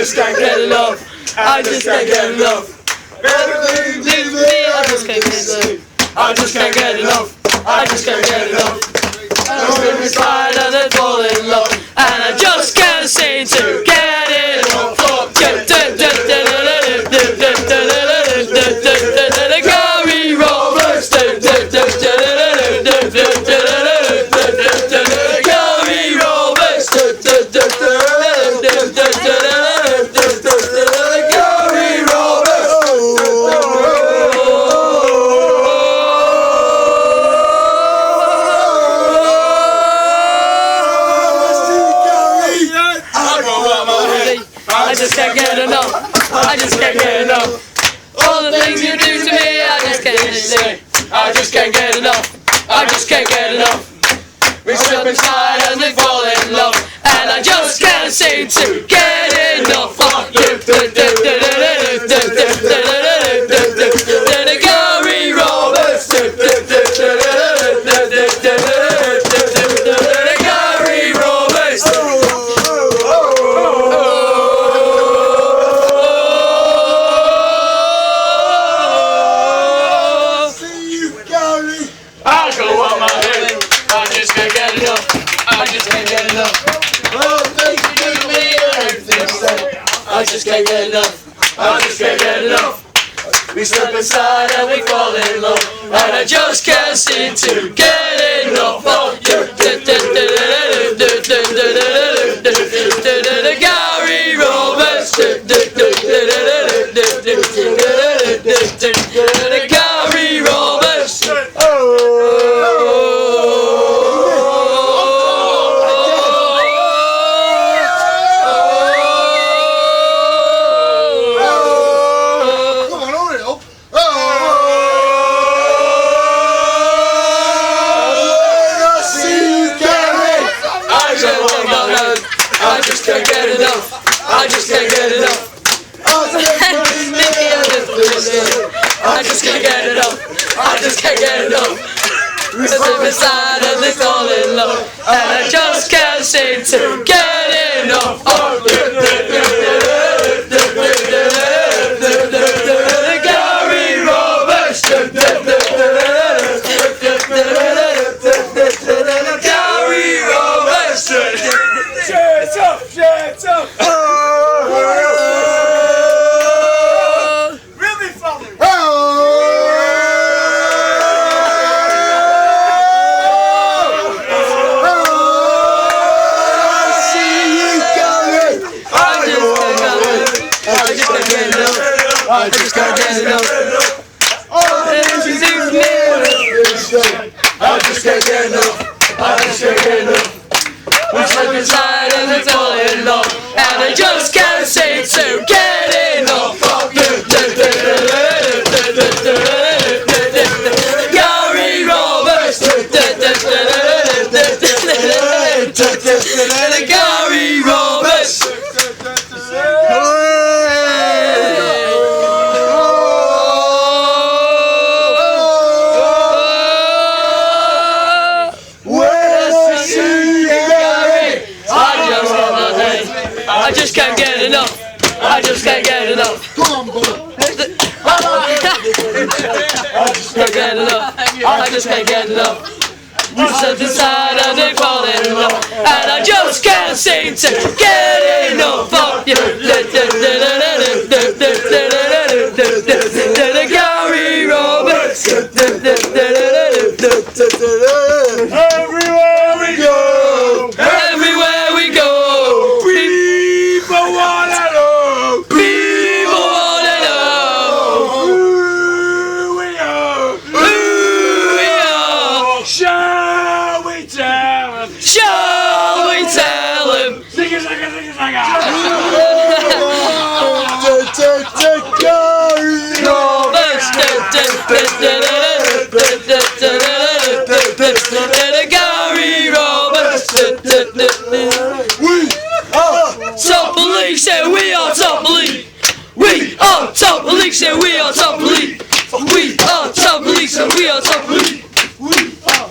just can't get enough. I just can't get enough. Everything leaves me. I just can't get enough. I just can't get enough. I just can't get enough. I'm living inside and then fall in love, and I just can't seem to get enough. Gary Roberts. Gary Roberts. I just can't get enough. I just can't get enough. All the things you do to me, I just can't say. I just can't get enough. I just can't get enough. We slip inside and we fall in love, and I just can't seem to get enough of you. Gary Roberts. Gary Roberts. I go on my head. I just can't get enough. I just can't get enough. All the things you do to me, everything you say. I just can't get enough. I just can't get enough. We slip inside and we fall in love, and I just can't seem to get enough of you. Gary Roberts. Gary Roberts. I just can't get enough. I just can't get enough. I just can't get enough. I just can't get enough. We slip inside and they fall in love, and I just can't seem to get enough of you. Gary Roberts. Gary Roberts. Shut up! Shut up! Really funny! I just can't get enough. All the things you do to me, I just can't get enough. I just can't get enough. We slip inside and we fall in love, and I just can't seem to get enough of you. Gary Roberts. Gary Roberts. I just can't get enough. I just can't get enough. Come on, boy. I just can't get enough. I just can't get enough. We sit inside and they fall in love, and I just can't seem to get enough of you. Gary Roberts. Everywhere we go. Everywhere we go. Shall we tell him? Sing it, sing it, sing it, sing it. Gary Roberts. We are top police, and we are top police. We are top police, and we are top police. We are top police, and we are top police. We are.